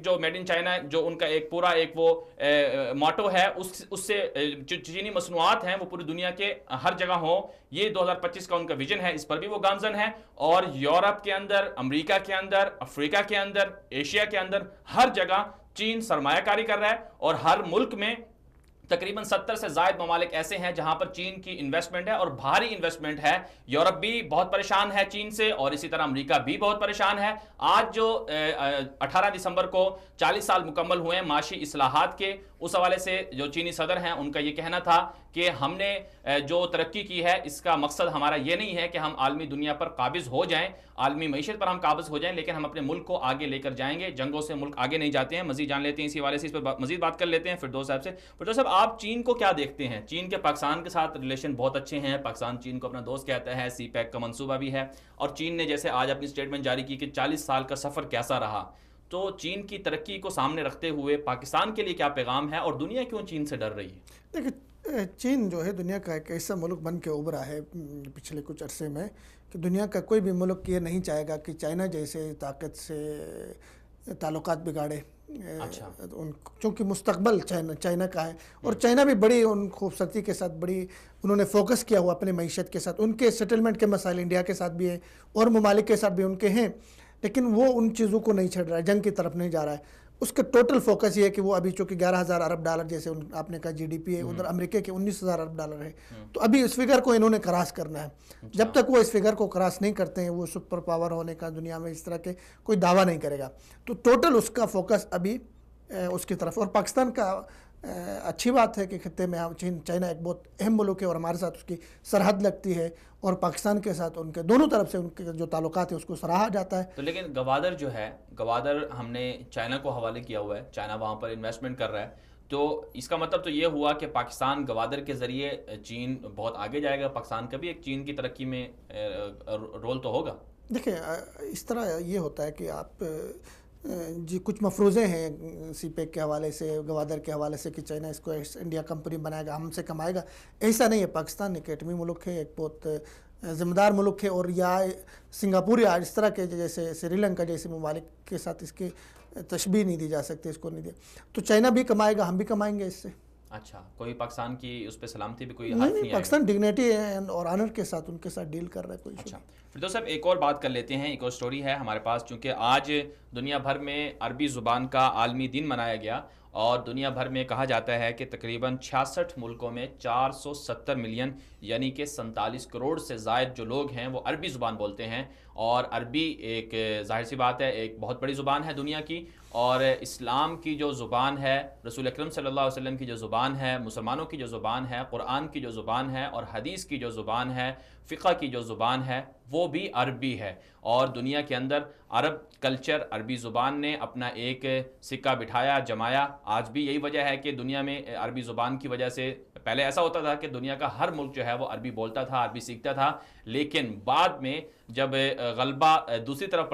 جو میڈ ان چائنا جو ان کا ایک پورا ایک وہ موٹو ہے، اس سے جو چینی مصنوعات ہیں وہ پوری دنیا کے ہر جگہ ہوں، یہ 2025 کا ان کا ویژن ہے، اس پر بھی وہ گامزن ہے۔ اور یورپ کے اندر، امریکہ کے اندر، افریقہ کے اندر، ایشیا کے اندر، ہر جگہ چین سرمایہ کاری کر رہا ہے، اور ہر ملک میں تقریباً 70 سے زائد ممالک ایسے ہیں جہاں پر چین کی انویسٹمنٹ ہے، اور بھاری انویسٹمنٹ ہے۔ یورپ بھی بہت پریشان ہے چین سے، اور اسی طرح امریکہ بھی بہت پریشان ہے۔ آج جو 18 دسمبر کو 40 سال مکمل ہوئے ہیں معاشی اصلاحات کے، اس حوالے سے جو چینی صدر ہیں ان کا یہ کہنا تھا کہ کہ ہم نے جو ترقی کی ہے اس کا مقصد ہمارا یہ نہیں ہے کہ ہم عالمی دنیا پر قابض ہو جائیں، عالمی معیشت پر ہم قابض ہو جائیں، لیکن ہم اپنے ملک کو آگے لے کر جائیں گے. جنگوں سے ملک آگے نہیں جاتے ہیں. مزید جان لیتے ہیں اسی حوالے سے، اس پر مزید بات کر لیتے ہیں فردوس صاحب سے. فردوس صاحب، آپ چین کو کیا دیکھتے ہیں؟ چین کے پاکستان کے ساتھ ریلیشن بہت اچھے ہیں، پاکستان چین کو اپنا دوست کہتا ہے، سی پیک کا منصوبہ بھی ہے، اور چین نے جیسے آج اپنی اسٹیٹمنٹ جاری کی کہ 40 سال کا سفر کیسا رہا. تو چین کی ترقی کو سامنے رکھتے ہوئے پاکستان کے لیے کیا پیغام ہے، اور دنیا کیوں چین سے ڈر رہی ہے؟ دیکھیں، چین جو ہے دنیا کا ایک ایسا ملک بن کے ابھرا ہے پچھلے کچھ عرصے میں کہ دنیا کا کوئی بھی ملک یہ نہیں چاہے گا کہ چائنا جیسے طاقت سے تعلقات بگاڑے. اچھا. چونکہ مستقبل چائنا کا ہے، اور چائنا بھی بڑی ان خوبصورتی کے ساتھ بڑی انہوں نے فوکس کیا ہوا اپنے معیشت کے ساتھ. ان کے سیٹلمنٹ کے مسائل انڈیا کے ساتھ بھی ہیں اور ممالک کے ساتھ بھی ان کے ہیں، لیکن وہ ان چیزوں کو نہیں چھڑ رہا ہے، جنگ کی طرف نہیں جا رہا ہے. اس کا ٹوٹل فوکس یہ ہے کہ وہ ابھی چونکہ 11,000 ارب ڈالر جیسے آپ نے کہا جی ڈی پی ہے، ادھر امریکہ کے 19,000 ارب ڈالر ہے، تو ابھی اس فگر کو انہوں نے کراس کرنا ہے. جب تک وہ اس فگر کو کراس نہیں کرتے ہیں وہ سپر پاور ہونے کا دنیا میں اس طرح کے کوئی دعویٰ نہیں کرے گا. تو ٹوٹل اس کا فوکس ابھی اس کی طرف. اور پاکستان کا اچھی بات ہے کہ خطے میں چائنا ایک بہت اہم ملک ہے اور ہمارے ساتھ اس کی سرحد لگتی ہے، اور پاکستان کے ساتھ ان کے دونوں طرف سے ان کے جو تعلقات ہیں اس کو سراہا جاتا ہے. تو لیکن گوادر جو ہے، گوادر ہم نے چائنا کو حوالے کیا ہوا ہے، چائنا وہاں پر انویسٹمنٹ کر رہا ہے، تو اس کا مطلب تو یہ ہوا کہ پاکستان گوادر کے ذریعے چین بہت آگے جائے گا. پاکستان کا بھی ایک چین کی ترقی میں رول تو ہوگا. دیکھیں، اس طرح یہ ہوتا ہے کہ آپ جی کچھ مفروضے ہیں سی پیک کے حوالے سے، گوادر کے حوالے سے کہ چائنا اس کو انڈیا کمپنی بنائے گا، ہم سے کمائے گا. ایسا نہیں ہے. پاکستان ایک ایٹمی ملک ہے، ایک بہت ذمہ دار ملک ہے، اور یا سنگاپور یا اس طرح کے جیسے سری لنکا جیسے ممالک کے ساتھ اس کی تشبیہ نہیں دی جا سکتی، اس کو نہیں دیا. تو چائنا بھی کمائے گا، ہم بھی کمائیں گے اس سے. اچھا، کوئی پاکستان کی اس پہ سلامتی بھی کوئی حرف نہیں آئے گا؟ پاکستان ڈگنیٹی اور آنر کے ساتھ ان کے ساتھ ڈیل کر رہا ہے. کوئی اچھا فردوس صاحب، ایک اور بات کر لیتے ہیں. ایک اور سٹوری ہے ہمارے پاس، چونکہ آج دنیا بھر میں عربی زبان کا عالمی دن منایا گیا، اور دنیا بھر میں کہا جاتا ہے کہ تقریباً 66 ملکوں میں 470 ملین یعنی کہ 47 کروڑ سے زائد جو لوگ ہیں وہ عربی زبان بولتے ہیں. اور عربی ایک ظاہر سی بات ہے ایک بہت بڑی زبان ہے دنیا کی، اور اسلام کی جو زبان ہے، رسول اکرم صلی اللہ علیہ وسلم کی جو زبان ہے، مسلمانوں کی جو زبان ہے، قرآن کی جو زبان ہے، اور حدیث کی جو زبان ہے، فقہ کی جو زبان ہے، وہ بھی عربی ہے. اور دنیا کے اندر عرب کلچر، عربی زبان نے اپنا ایک سکہ بٹھایا، جمایا. آج بھی یہی وجہ ہے کہ دنیا میں عربی زبان کی وجہ سے پہلے ایسا ہوتا تھا کہ دنیا کا ہر ملک جو ہے وہ عربی بولتا تھا، عربی سیکھتا تھا، لیکن بعد میں جب غلبہ دوسری طرف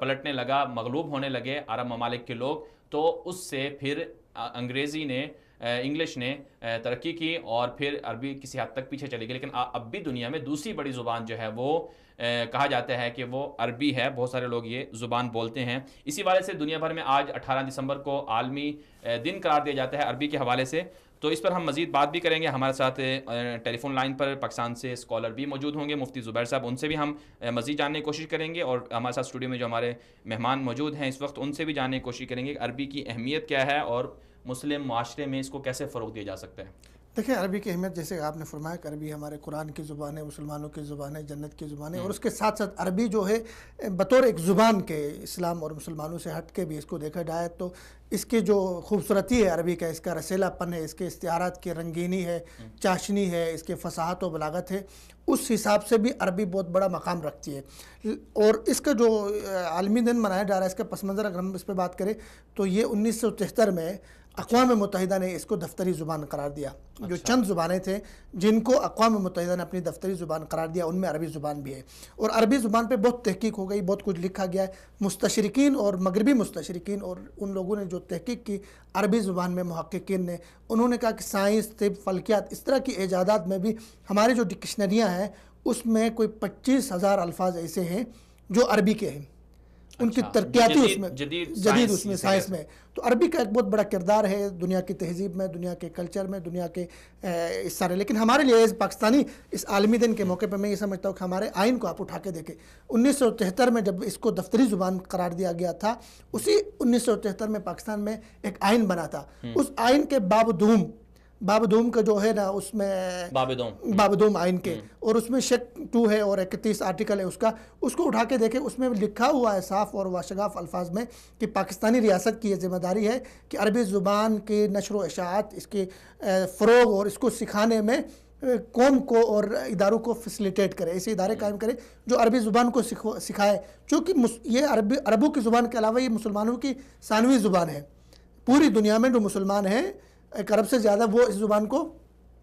پلٹنے لگا، مغلوب ہونے لگے عرب ممالک کے لوگ، تو اس سے پھر انگریزی نے، انگلش نے ترقی کی، اور پھر عربی کسی حد تک پیچھے چلی گئی. لیکن اب بھی دنیا میں دوسری بڑی زبان جو ہے وہ کہا جاتا ہے کہ وہ عربی ہے. بہت سارے لوگ یہ زبان بولتے ہیں. اسی والے سے دنیا بھر میں آج 18 دسمبر کو عالمی دن قرار دیا جاتا ہے عربی کے حوالے سے. تو اس پر ہم مزید بات بھی کریں گے. ہمارے ساتھ ٹیلی فون لائن پر پاکستان سے اسکالر بھی موجود ہوں گے، مفتی زبیر صاحب، ان سے بھی ہم مزید جاننے کی کوشش کریں گے، اور ہمارے ساتھ اسٹوڈیو میں جو ہمارے مہمان موجود ہیں اس وقت ان سے بھی جاننے کی کوشش کریں گے کہ عربی کی اہمیت کیا ہے اور مسلم معاشرے میں اس کو کیسے فروغ دیا جا سکتا ہے. دیکھیں، عربی کی اہمیت جیسے آپ نے فرمایا کہ عربی ہمارے قرآن کی زبان ہے، مسلمانوں کی زبان ہے، جنت کی زبان ہے، اور اس کے ساتھ ساتھ عربی جو ہے بطور ایک زبان کے اسلام اور مسلمانوں سے ہٹ کے بھی اس کو دیکھا جائے تو اس کی جو خوبصورتی ہے عربی کا، اس کا رسیلا پن ہے، اس کے استعارات کی رنگینی ہے، چاشنی ہے، اس کے فصاحت و بلاغت ہے، اس حساب سے بھی عربی بہت بڑا مقام رکھتی ہے. اور اس کا جو عالمی دن منایا جا رہا ہے، اس کا پس منظر اگر ہم اس پہ بات کریں تو یہ 1973 میں اقوام متحدہ نے اس کو دفتری زبان قرار دیا. جو چند زبانیں تھے جن کو اقوام متحدہ نے اپنی دفتری زبان قرار دیا، ان میں عربی زبان بھی ہے. اور عربی زبان پہ بہت تحقیق ہو گئی، بہت کچھ لکھا گیا ہے. مستشرقین اور مغربی مستشرقین اور ان لوگوں نے جو تحقیق کی عربی زبان میں، محققین نے، انہوں نے کہا کہ سائنس، طب، فلکیات، اس طرح کی ایجادات میں بھی ہماری جو ڈکشنریاں ہیں اس میں کوئی 25,000 الفاظ ایسے ہیں جو عربی کے ہیں. ان کی ترقیاتی اس میں جدید اس میں سائنس میں. تو عربی کا ایک بہت بڑا کردار ہے دنیا کی تہذیب میں، دنیا کے کلچر میں، دنیا کے اس سارے. لیکن ہمارے لیے ایز پاکستانی اس عالمی دن کے موقع پہ میں یہ سمجھتا ہوں کہ ہمارے آئین کو آپ اٹھا کے دیکھیں. 1973 میں جب اس کو دفتری زبان قرار دیا گیا تھا، اسی 1973 میں پاکستان میں ایک آئین بنا تھا. اس آئین کے باب دوم بابدوم کا جو ہے نا اس میں بابدوم آئین کے، اور اس میں شیک 2 ہے اور 31 آرٹیکل ہے اس کو اٹھا کے دیکھیں، اس میں لکھا ہوا ہے صاف اور واشگاف الفاظ میں کہ پاکستانی ریاست کی یہ ذمہ داری ہے کہ عربی زبان کے نشر و اشاعت، اس کے فروغ اور اس کو سکھانے میں قوم کو اور اداروں کو فیسیلیٹیٹ کرے، ایسے ادارے قائم کرے جو عربی زبان کو سکھائے، چونکہ یہ عربوں کی زبان کے علاوہ یہ مسلمانوں کی ثانوی زبان ہے۔ پوری دنیا میں جو مسلمان ہیں 1 ارب سے زیادہ وہ اس زبان کو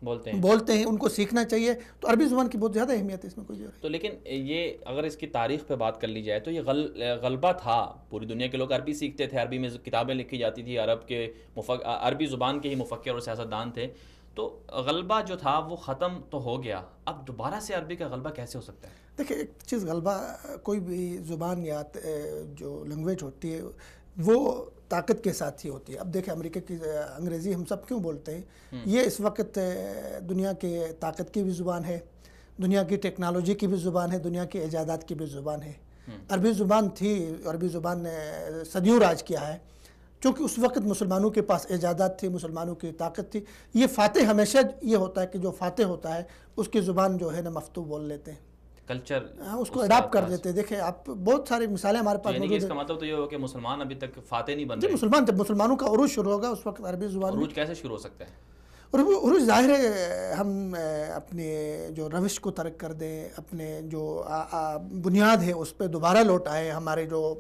بولتے ہیں، ان کو سیکھنا چاہیے، تو عربی زبان کی بہت زیادہ اہمیت ہے اس میں کوئی تو لیکن یہ اگر اس کی تاریخ پہ بات کر لی جائے تو یہ غلبہ تھا، پوری دنیا کے لوگ عربی سیکھتے تھے، عربی میں کتابیں لکھی جاتی تھی، عربی زبان کے ہی مفکر اور سیاستدان تھے، تو غلبہ جو تھا وہ ختم تو ہو گیا، اب دوبارہ سے عربی کا غلبہ کیسے ہو سکتا ہے؟ دیکھیں ایک چیز، غلبہ کوئی بھی زبان یا جو لینگویج ہوتی ہے وہ طاقت کے ساتھ ہی ہوتی ہے۔ اب دیکھیں امریکہ کی انگریزی ہم سب کیوں بولتے ہیں، یہ اس وقت دنیا کے طاقت کی بھی زبان ہے، دنیا کی ٹیکنالوجی کی بھی زبان ہے، دنیا کی ایجادات کی بھی زبان ہے۔ عربی زبان تھی، عربی زبان نے صدیوں راج کیا ہے، چونکہ اس وقت مسلمانوں کے پاس ایجادات تھی، مسلمانوں کی طاقت تھی۔ یہ فاتح ہمیشہ یہ ہوتا ہے کہ جو فاتح ہوتا ہے اس کی زبان جو ہے نا مفتوح بول لیتے ہیں، کلچر اس کو اڈاپٹ کر دیتے ہیں۔ دیکھیں آپ بہت ساری مثالیں ہمارے پاس موجود ہیں۔ اس کا مطلب تو یہ ہو کہ مسلمان ابھی تک فاتح نہیں بن رہے۔ مسلمان جب مسلمانوں کا عروج شروع ہوگا اس وقت عربی زبان عروج کیسے شروع ہو سکتا ہے؟ عروج ظاہر ہے ہم اپنے جو روش کو ترک کر دیں، اپنے جو بنیاد ہے اس پہ دوبارہ لوٹ آئے، ہمارے جو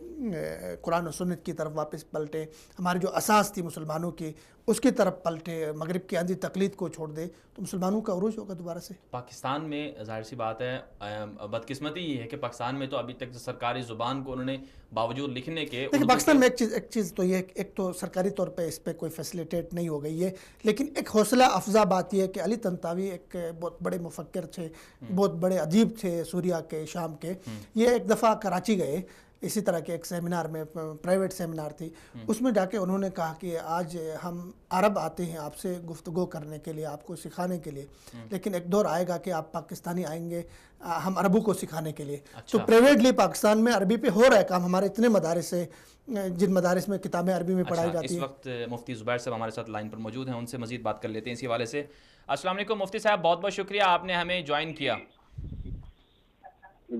قرآن و سنت کی طرف واپس پلٹے، ہماری جو اساس تھی مسلمانوں کی اس کی طرف پلٹے، مغرب کی اندھی تقلید کو چھوڑ دے تو مسلمانوں کا عروج ہوگا دوبارہ سے۔ پاکستان میں ظاہر سی بات ہے، بدقسمتی یہ ہے کہ پاکستان میں تو ابھی تک سرکاری زبان کو انہوں نے باوجود لکھنے کے، لیکن پاکستان میں ایک چیز تو یہ ایک تو سرکاری طور پہ اس پہ کوئی فیسیلیٹیٹ نہیں ہو گئی ہے، لیکن ایک حوصلہ افزا بات یہ ہے کہ علی طنطاوی ایک بہت بڑے مفکر تھے، بہت بڑے ادیب تھے سوریا کے، شام کے۔ یہ ایک دفعہ کراچی گئے اسی طرح کے ایک سیمینار میں، پرائیویٹ سیمینار تھی، اس میں جا کے انہوں نے کہا کہ آج ہم عرب آتے ہیں آپ سے گفتگو کرنے کے لیے، آپ کو سکھانے کے لیے، لیکن ایک دور آئے گا کہ آپ پاکستانی آئیں گے ہم عربوں کو سکھانے کے لیے۔ تو پرائیویٹلی پاکستان میں عربی پہ ہو رہا ہے کام، ہمارے اتنے مدارس ہیں جن مدارس میں کتابیں عربی میں پڑھائی جاتی ہیں۔ اس وقت مفتی زبیر صاحب ہمارے ساتھ لائن پر موجود ہیں، ان سے مزید بات کر لیتے ہیں اسی حوالے سے۔ السلام علیکم مفتی صاحب، بہت بہت شکریہ آپ نے ہمیں جوائن کیا۔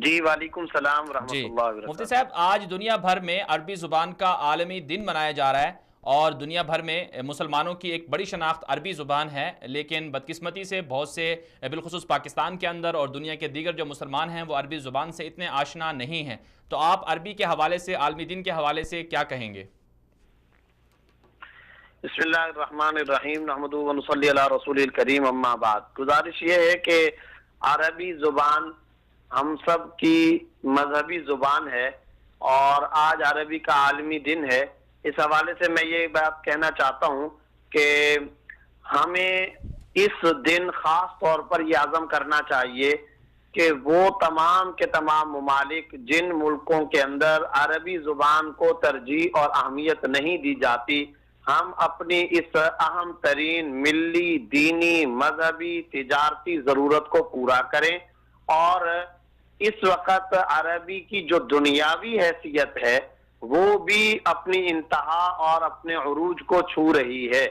جی وعلیکم السلام ورحمۃ اللہ وبرکاتہ۔ مفتی صاحب، آج دنیا بھر میں عربی زبان کا عالمی دن منایا جا رہا ہے اور دنیا بھر میں مسلمانوں کی ایک بڑی شناخت عربی زبان ہے، لیکن بدقسمتی سے بہت سے بالخصوص پاکستان کے اندر اور دنیا کے دیگر جو مسلمان ہیں وہ عربی زبان سے اتنے آشنا نہیں ہیں، تو آپ عربی کے حوالے سے، عالمی دن کے حوالے سے کیا کہیں گے؟ بسم اللہ الرحمن الرحیم، نحمدہ و نصلی علی رسول الکریم، اما بعد۔ گزارش یہ ہے کہ عربی زبان ہم سب کی مذہبی زبان ہے اور آج عربی کا عالمی دن ہے۔ اس حوالے سے میں یہ بات کہنا چاہتا ہوں کہ ہمیں اس دن خاص طور پر یہ عزم کرنا چاہیے کہ وہ تمام کے تمام ممالک جن ملکوں کے اندر عربی زبان کو ترجیح اور اہمیت نہیں دی جاتی، ہم اپنی اس اہم ترین ملی، دینی، مذہبی، تجارتی ضرورت کو پورا کریں، اور اس وقت عربی کی جو دنیاوی حیثیت ہے وہ بھی اپنی انتہا اور اپنے عروج کو چھو رہی ہے۔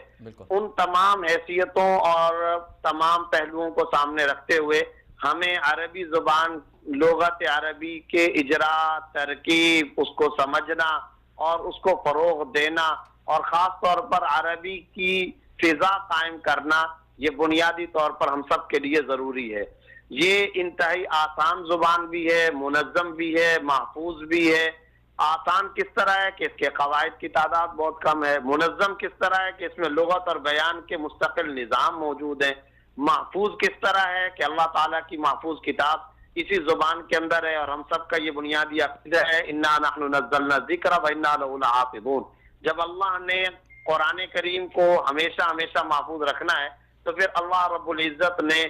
ان تمام حیثیتوں اور تمام پہلوؤں کو سامنے رکھتے ہوئے ہمیں عربی زبان، لغت عربی کے اجرا، ترکیب، اس کو سمجھنا اور اس کو فروغ دینا اور خاص طور پر عربی کی فضا قائم کرنا، یہ بنیادی طور پر ہم سب کے لیے ضروری ہے۔ یہ انتہائی آسان زبان بھی ہے، منظم بھی ہے، محفوظ بھی ہے۔ آسان کس طرح ہے کہ اس کے قواعد کی تعداد بہت کم ہے، منظم کس طرح ہے کہ اس میں لغت اور بیان کے مستقل نظام موجود ہیں، محفوظ کس طرح ہے کہ اللہ تعالیٰ کی محفوظ کتاب اسی زبان کے اندر ہے، اور ہم سب کا یہ بنیادی عقیدہ ہے انا نحن نزلنا الذکر وانا لہ لحافظون۔ جب اللہ نے قرآن کریم کو ہمیشہ ہمیشہ محفوظ رکھنا ہے تو پھر اللہ رب العزت نے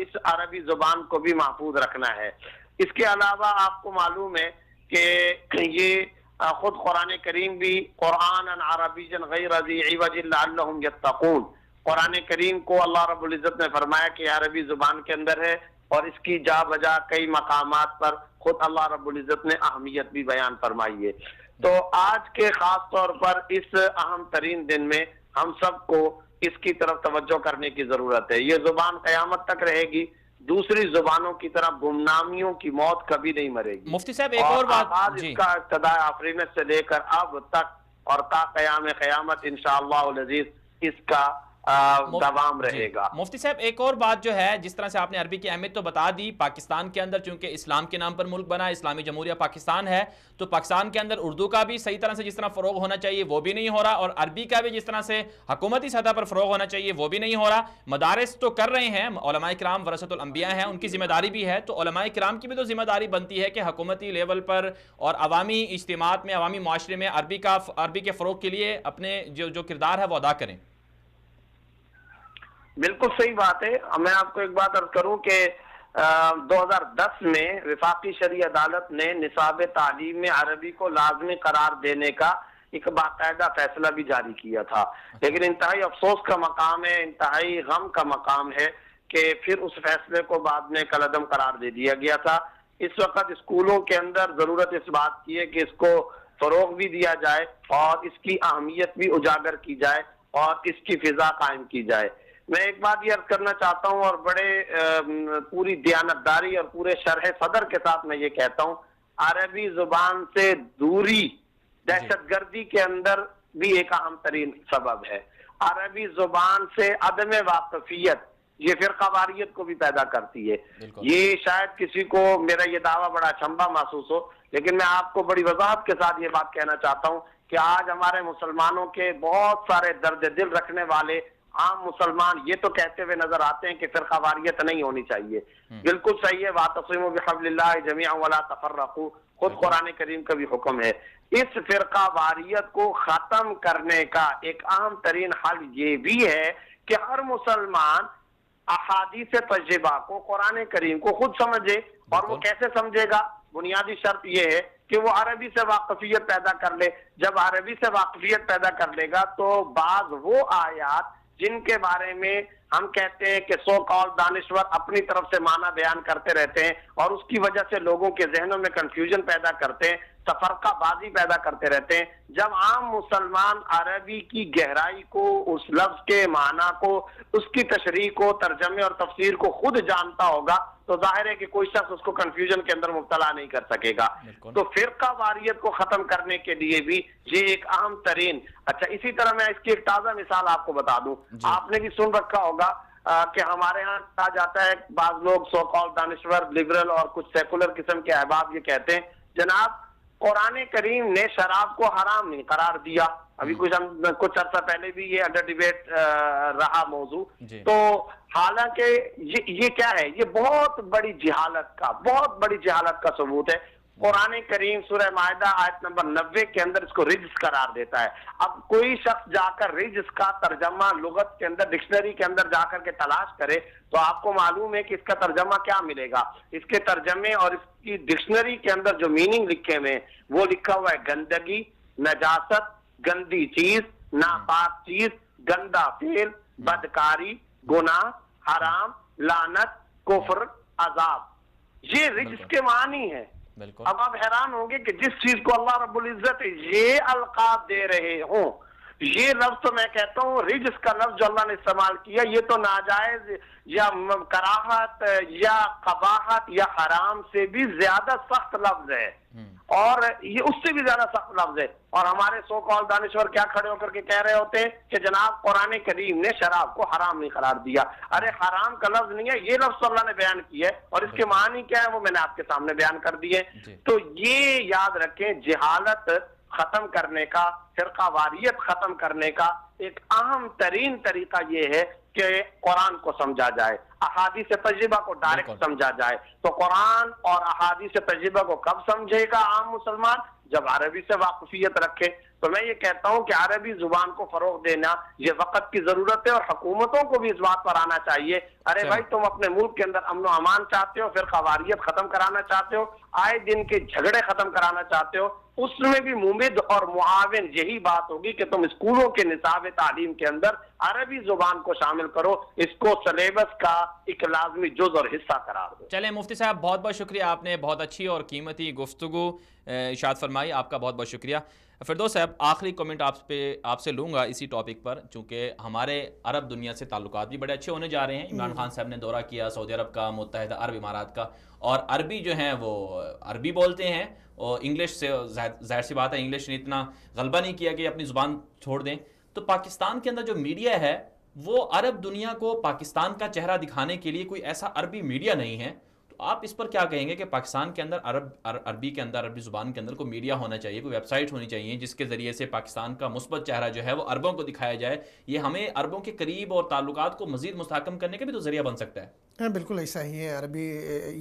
اس عربی زبان کو بھی محفوظ رکھنا ہے۔ اس کے علاوہ آپ کو معلوم ہے کہ یہ خود قرآن کریم بھی قرآن عربی غیر ذی عوج لعلہم یتقون، قرآن کریم کو اللہ رب العزت نے فرمایا کہ عربی زبان کے اندر ہے، اور اس کی جا بجا کئی مقامات پر خود اللہ رب العزت نے اہمیت بھی بیان فرمائی ہے۔ تو آج کے خاص طور پر اس اہم ترین دن میں ہم سب کو اس کی طرف توجہ کرنے کی ضرورت ہے. یہ زبان قیامت تک رہے گی, دوسری زبانوں کی طرح گمنامیوں کی موت کبھی نہیں مرے گی. مفتی صاحب ایک اور بات, آغاز اس کا ابتداء آفرینت سے لے کر اب تک اور تا قیام قیامت انشاءاللہ العزیز اس کا دوام رہے گا. مفتی صاحب ایک اور بات جو ہے, جس طرح سے آپ نے عربی کی اہمیت تو بتا دی, پاکستان کے اندر چونکہ اسلام کے نام پر ملک بنا, اسلامی جمہوریہ پاکستان ہے, تو پاکستان کے اندر اردو کا بھی صحیح طرح سے جس طرح فروغ ہونا چاہیے وہ بھی نہیں ہو رہا, اور عربی کا بھی جس طرح سے حکومتی سطح پر فروغ ہونا چاہیے وہ بھی نہیں ہو رہا. مدارس تو کر رہے ہیں, علماء کرام ورثۃ الانبیاء ہیں, ان کی ذمہ داری بھی ہے, تو علماء کرام کی بھی تو ذمہ داری بنتی ہے کہ حکومتی لیول پر اور عوامی اجتماعات میں, عوامی معاشرے میں عربی کے فروغ کے لیے اپنے جو کردار ہے وہ ادا کریں. بالکل صحیح بات ہے. میں آپ کو ایک بات عرض کروں کہ 2010 میں وفاقی شرعی عدالت نے نصاب تعلیم میں عربی کو لازمی قرار دینے کا ایک باقاعدہ فیصلہ بھی جاری کیا تھا, لیکن انتہائی افسوس کا مقام ہے, انتہائی غم کا مقام ہے کہ پھر اس فیصلے کو بعد میں کالعدم قرار دے دیا گیا تھا. اس وقت اسکولوں کے اندر ضرورت اس بات کی ہے کہ اس کو فروغ بھی دیا جائے اور اس کی اہمیت بھی اجاگر کی جائے اور اس کی فضا قائم کی جائے. میں ایک بات یہ عرض کرنا چاہتا ہوں اور بڑے پوری دیانتداری اور پورے شرح صدر کے ساتھ میں یہ کہتا ہوں, عربی زبان سے دوری دہشت گردی کے اندر بھی ایک اہم ترین سبب ہے. عربی زبان سے عدم واقفیت یہ فرقہ واریت کو بھی پیدا کرتی ہے. یہ شاید کسی کو میرا یہ دعویٰ بڑا اچنبھا محسوس ہو, لیکن میں آپ کو بڑی وضاحت کے ساتھ یہ بات کہنا چاہتا ہوں کہ آج ہمارے مسلمانوں کے بہت سارے درد دل رکھنے والے عام مسلمان یہ تو کہتے ہوئے نظر آتے ہیں کہ فرقہ واریت نہیں ہونی چاہیے. بالکل صحیح ہے, وَاعْتَصِمُوا بِحَبْلِ اللَّهِ جَمِيعًا وَلَا تَفَرَّقُوا, خود قرآن کریم کا بھی حکم ہے. اس فرقہ واریت کو ختم کرنے کا ایک اہم ترین حل یہ بھی ہے کہ ہر مسلمان احادیث طیبہ کو, قرآن کریم کو خود سمجھے. اور وہ کیسے سمجھے گا؟ بنیادی شرط یہ ہے کہ وہ عربی سے واقفیت پیدا کر لے. جب عربی سے واقفیت پیدا کر لے گا تو بعض وہ آیات جن کے بارے میں ہم کہتے ہیں کہ سو کال دانشور اپنی طرف سے معنی بیان کرتے رہتے ہیں اور اس کی وجہ سے لوگوں کے ذہنوں میں کنفیوژن پیدا کرتے ہیں, تفرقہ بازی پیدا کرتے رہتے ہیں. جب عام مسلمان عربی کی گہرائی کو, اس لفظ کے معنی کو, اس کی تشریح کو, ترجمے اور تفسیر کو خود جانتا ہوگا تو ظاہر ہے کہ کوئی شخص اس کو کنفیوژن کے اندر مبتلا نہیں کر سکے گا. تو فرقہ واریت کو ختم کرنے کے لیے بھی یہ ایک اہم ترین. اچھا, اسی طرح میں اس کی ایک تازہ مثال آپ کو بتا دوں. آپ نے بھی سن رکھا ہوگا کہ ہمارے ہاں کہا جاتا ہے, بعض لوگ سو کال دانشور, لبرل اور کچھ سیکولر قسم کے احباب یہ کہتے ہیں جناب قرآن کریم نے شراب کو حرام نہیں قرار دیا. ابھی کچھ عرصہ پہلے بھی یہ انڈر ڈیبیٹ رہا موضوع. تو حالانکہ یہ کیا ہے, یہ بہت بڑی جہالت کا ثبوت ہے. قرآن کریم سورہ مائدہ آیت نمبر 90 کے اندر اس کو رجس قرار دیتا ہے. اب کوئی شخص جا کر رجس کا ترجمہ لغت کے اندر, ڈکشنری کے اندر جا کر کے تلاش کرے تو آپ کو معلوم ہے کہ اس کا ترجمہ کیا ملے گا. اس کے ترجمے اور اس کی ڈکشنری کے اندر جو میننگ لکھے ہوئے وہ لکھا ہوا ہے گندگی, نجاست, گندی چیز, ناپاک چیز, گندا فعل, بدکاری, گناہ, حرام, لعنت, کفر, عذاب. یہ رجس کے معنی ہے. اب آپ حیران ہوں گے کہ جس چیز کو اللہ رب العزت یہ القاب دے رہے ہوں, یہ لفظ تو میں کہتا ہوں رجس کا لفظ جو اللہ نے استعمال کیا یہ تو ناجائز یا کراہت یا قباحت یا حرام سے بھی زیادہ سخت لفظ ہے, اور یہ اس سے بھی زیادہ سخت لفظ ہے. اور ہمارے سو کال دانشور کیا کھڑے ہو کر کے کہہ رہے ہوتے ہیں کہ جناب قرآن کریم نے شراب کو حرام نہیں قرار دیا. ارے حرام کا لفظ نہیں ہے, یہ لفظ اللہ نے بیان کیا ہے اور اس کے معنی کیا ہے وہ میں نے آپ کے سامنے بیان کر دیے. تو یہ یاد رکھیں, جہالت ختم کرنے کا, فرقہ واریت ختم کرنے کا ایک اہم ترین طریقہ یہ ہے کہ قرآن کو سمجھا جائے, احادیث طیبہ کو ڈائریکٹ سمجھا جائے. تو قرآن اور احادیث طیبہ کو کب سمجھے گا عام مسلمان؟ جب عربی سے واقفیت رکھے. تو میں یہ کہتا ہوں کہ عربی زبان کو فروغ دینا یہ وقت کی ضرورت ہے, اور حکومتوں کو بھی اس بات پر آنا چاہیے. ارے بھائی, تم اپنے ملک کے اندر امن و امان چاہتے ہو, فرقہ واریت ختم کرانا چاہتے ہو, آئے دن کے جھگڑے ختم کرانا چاہتے ہو, اس میں بھی ممد اور معاون یہی بات ہوگی کہ تم اسکولوں کے نصاب تعلیم کے اندر عربی زبان کو شامل کرو, اس کو سلیبس کا ایک لازمی جز اور حصہ قرار دو. چلیں مفتی صاحب, بہت بہت شکریہ, آپ نے بہت اچھی اور قیمتی گفتگو اشاعت فرمائی. آپ کا بہت بہت شکریہ. فردوس صاحب, آخری کمنٹ آپ سے لوں گا اسی ٹاپک پر, چونکہ ہمارے عرب دنیا سے تعلقات بھی بڑے اچھے ہونے جا رہے ہیں. عمران خان صاحب نے دورہ کیا سعودی عرب کا, متحدہ عرب امارات کا, اور عربی جو ہیں وہ عربی بولتے ہیں, اور انگلش سے ظاہر سی بات ہے انگلش نے اتنا غلبہ نہیں کیا کہ اپنی زبان چھوڑ دیں. تو پاکستان کے اندر جو میڈیا ہے وہ عرب دنیا کو پاکستان کا چہرہ دکھانے کے لیے کوئی ایسا عربی میڈیا نہیں ہے. تو آپ اس پر کیا کہیں گے کہ پاکستان کے اندر عربی کے اندر, عربی زبان کے اندر کوئی میڈیا ہونا چاہیے, کوئی ویب سائٹ ہونی چاہیے جس کے ذریعے سے پاکستان کا مثبت چہرہ جو ہے وہ عربوں کو دکھایا جائے. یہ ہمیں عربوں کے قریب اور تعلقات کو مزید مستحکم کرنے کا بھی تو ذریعہ بن سکتا ہے. ہاں بالکل ایسا ہی ہے. عربی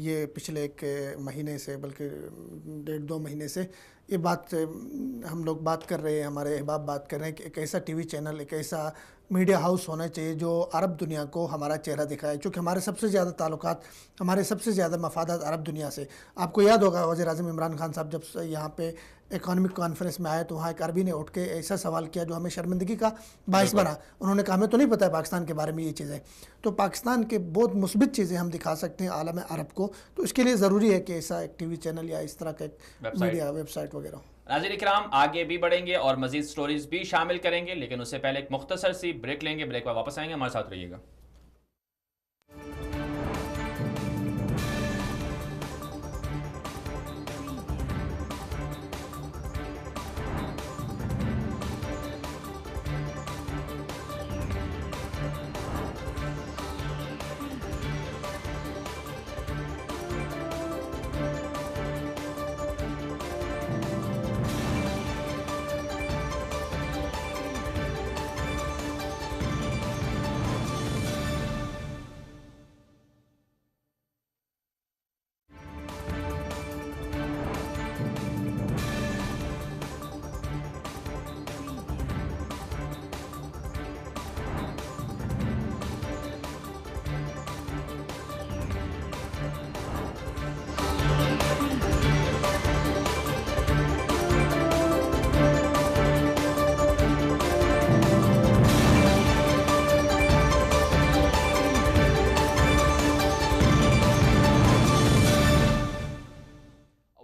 یہ پچھلے ایک مہینے سے, بلکہ 1.5-2 مہینے سے یہ بات ہم لوگ بات کر رہے ہیں, ہمارے احباب بات کر رہے ہیں کہ ایک ایسا ٹی وی چینل, ایک ایسا میڈیا ہاؤس ہونا چاہیے جو عرب دنیا کو ہمارا چہرہ دکھائے, چونکہ ہمارے سب سے زیادہ تعلقات, ہمارے سب سے زیادہ مفادات عرب دنیا سے. آپ کو یاد ہوگا وزیر اعظم عمران خان صاحب جب یہاں پہ اکانومک کانفرنس میں آئے تو وہاں ایک عربی نے اٹھ کے ایسا سوال کیا جو ہمیں شرمندگی کا باعث بنا. انہوں نے کہا ہمیں تو نہیں پتہ ہے پاکستان کے بارے میں یہ چیزیں. تو پاکستان کے بہت مثبت چیزیں ہم دکھا سکتے ہیں عالم عرب کو, تو اس کے لیے ضروری ہے کہ ایسا ایک ٹی وی چینل یا اس طرح کا ایک میڈیا ویب سائٹ وغیرہ ہو. ناظرین اکرام, آگے بھی بڑھیں گے اور مزید سٹوریز بھی شامل کریں گے, لیکن اس سے پہلے ایک مختصر سی بریک لیں گے. بریک پر واپس آئیں گے, ہمارے ساتھ رہیے گا.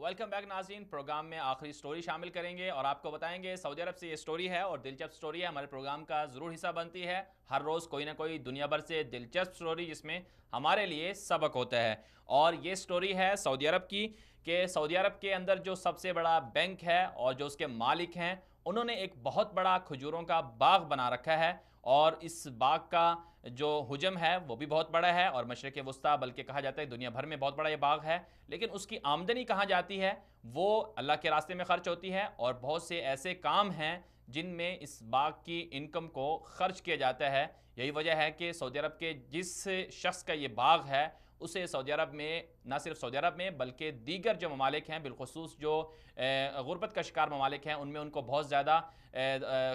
ویلکم بیک ناظرین. پروگرام میں آخری سٹوری شامل کریں گے اور آپ کو بتائیں گے سعودی عرب سے یہ سٹوری ہے اور دلچسپ سٹوری ہے, ہمارے پروگرام کا ضرور حصہ بنتی ہے. ہر روز کوئی نہ کوئی دنیا بھر سے دلچسپ سٹوری جس میں ہمارے لیے سبق ہوتا ہے. اور یہ سٹوری ہے سعودی عرب کی, کہ سعودی عرب کے اندر جو سب سے بڑا بینک ہے اور جو اس کے مالک ہیں, انہوں نے ایک بہت بڑا کھجوروں کا باغ بنا رکھا ہے, اور اس باغ کا جو حجم ہے وہ بھی بہت بڑا ہے, اور مشرق وسطیٰ بلکہ کہا جاتا ہے دنیا بھر میں بہت بڑا یہ باغ ہے. لیکن اس کی آمدنی کہاں جاتی ہے, وہ اللہ کے راستے میں خرچ ہوتی ہے, اور بہت سے ایسے کام ہیں جن میں اس باغ کی انکم کو خرچ کیا جاتا ہے. یہی وجہ ہے کہ سعودی عرب کے جس شخص کا یہ باغ ہے اسے سعودی عرب میں, نہ صرف سعودی عرب میں بلکہ دیگر جو ممالک ہیں, بالخصوص جو غربت کا شکار ممالک ہیں, ان میں ان کو بہت زیادہ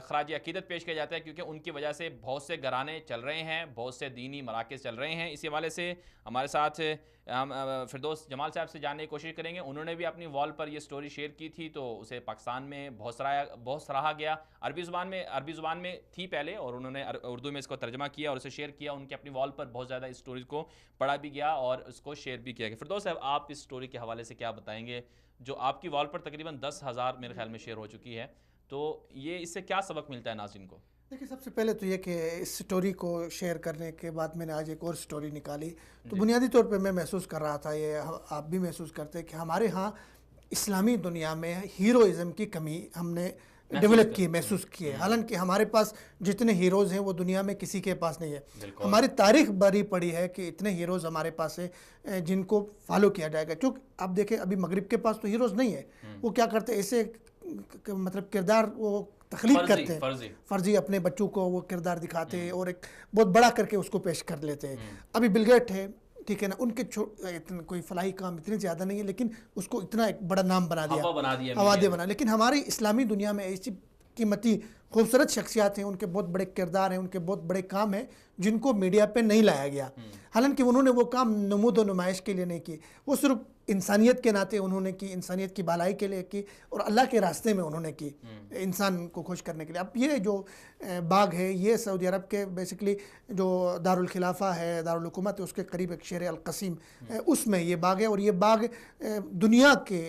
خراج عقیدت پیش کیا جاتا ہے, کیونکہ ان کی وجہ سے بہت سے گھرانے چل رہے ہیں, بہت سے دینی مراکز چل رہے ہیں. اسی حوالے سے ہمارے ساتھ ہم فردوس جمال صاحب سے جاننے کی کوشش کریں گے. انہوں نے بھی اپنی وال پر یہ سٹوری شیئر کی تھی, تو اسے پاکستان میں بہت سراہا گیا. عربی زبان میں تھی پہلے, اور انہوں نے اردو میں اس کو ترجمہ کیا اور اسے شیئر کیا. ان کی اپنی وال پر بہت زیادہ اس سٹوری کو پڑھا بھی گیا اور اس کو شیئر بھی کیا گیا. فردوس صاحب, آپ اس سٹوری کے حوالے سے کیا بتائیں گے جو آپ کی وال پر تقریباً 10,000 میرے خیال میں شیئر ہو چکی ہے, تو یہ اس سے کیا سبق ملتا ہے ناظرین کو؟ دیکھیے, سب سے پہلے تو یہ کہ اس سٹوری کو شیئر کرنے کے بعد میں نے آج ایک اور سٹوری نکالی, تو بنیادی طور پہ میں محسوس کر رہا تھا, یہ آپ بھی محسوس کرتے کہ ہمارے ہاں اسلامی دنیا میں ہیروئزم کی کمی ہم نے ڈیولپ کی, محسوس کی ہے. حالانکہ ہمارے پاس جتنے ہیروز ہیں وہ دنیا میں کسی کے پاس نہیں ہے. ہماری تاریخ بھری پڑی ہے کہ اتنے ہیروز ہمارے پاس ہیں جن کو فالو کیا جائے گا. چونکہ آپ دیکھیں ابھی مغرب کے پاس تو ہیروز نہیں ہے, وہ کیا کرتے ایسے مطلب کردار وہ تخلیق کرتے ہیں, فرضی اپنے بچوں کو وہ کردار دکھاتے ہیں اور ایک بہت بڑا کر کے اس کو پیش کر لیتے ہیں. ابھی بل گیٹ ہے, ٹھیک ہے نا, ان کے کوئی فلاحی کام اتنے زیادہ نہیں ہے, لیکن اس کو اتنا ایک بڑا نام بنا دیا, عوادے بنا. لیکن ہماری اسلامی دنیا میں ایسی قیمتی خوبصورت شخصیات ہیں, ان کے بہت بڑے کردار ہیں, ان کے بہت بڑے کام ہیں جن کو میڈیا پہ نہیں لایا گیا. حالانکہ انہوں نے وہ کام نمود و نمائش کے لیے نہیں کی, وہ صرف انسانیت کے ناطے انہوں نے کی, انسانیت کی بھلائی کے لیے کی, اور اللہ کے راستے میں انہوں نے کی, انسان کو خوش کرنے کے لیے. اب یہ جو باغ ہے یہ سعودی عرب کے بیسکلی جو دارالخلافہ ہے, دارالحکومت ہے, اس کے قریب ایک شہر القصیم, اس میں یہ باغ ہے. اور یہ باغ دنیا کے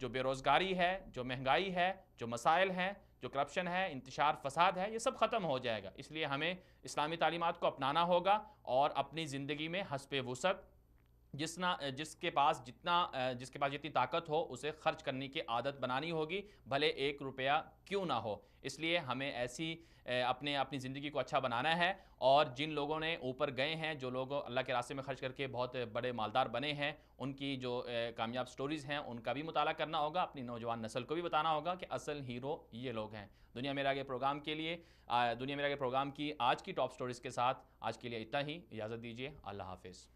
جو بے روزگاری ہے، جو مہنگائی ہے، جو مسائل ہیں، جو کرپشن ہے، انتشار فساد ہے، یہ سب ختم ہو جائے گا۔ اس لیے ہمیں اسلامی تعلیمات کو اپنانا ہوگا اور اپنی زندگی میں حسب وسعت جس کے پاس جتنی طاقت ہو اسے خرچ کرنے کی عادت بنانی ہوگی، بھلے 1 روپیہ کیوں نہ ہو۔ اس لیے ہمیں ایسی اپنی زندگی کو اچھا بنانا ہے، اور جن لوگوں نے اوپر گئے ہیں، جو لوگ اللہ کے راستے میں خرچ کر کے بہت بڑے مالدار بنے ہیں، ان کی جو کامیاب سٹوریز ہیں ان کا بھی مطالعہ کرنا ہوگا، اپنی نوجوان نسل کو بھی بتانا ہوگا کہ اصل ہیرو یہ لوگ ہیں۔ دنیا میرے آگے پروگرام کے لیے دنیا میرے آگے پروگرام کی آج کی ٹاپ سٹوریز کے ساتھ آج کے لیے اتنا ہی، اجازت دیجیے، اللہ حافظ۔